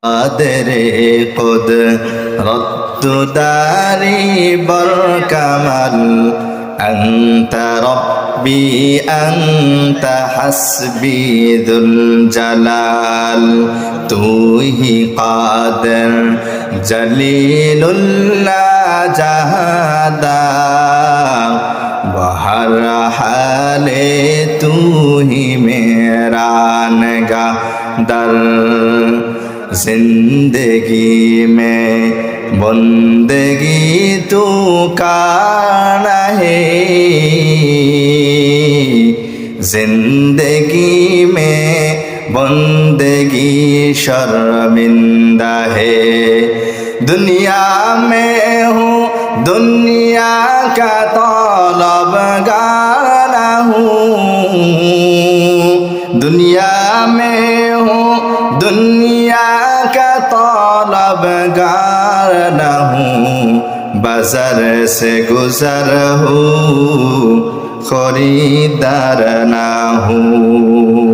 আদরে কুদরত দারি বরকামাল আনতা রব্বি আনতা হাসবি যুল জালাল তুহি কাদের জলিলুল্লাহ জাহাদা বহর হালে তু হি মেরা নিগাহদার जिंदगी में बंदगी तू का है जिंदगी में बंदगी शर्मिंदा है दुनिया में हूँ दुनिया का तलबगार हूँ दुनिया में हूँ दुनिया का तलबगार न हूँ बाजार से गुजर हूँ खरीदार न हूँ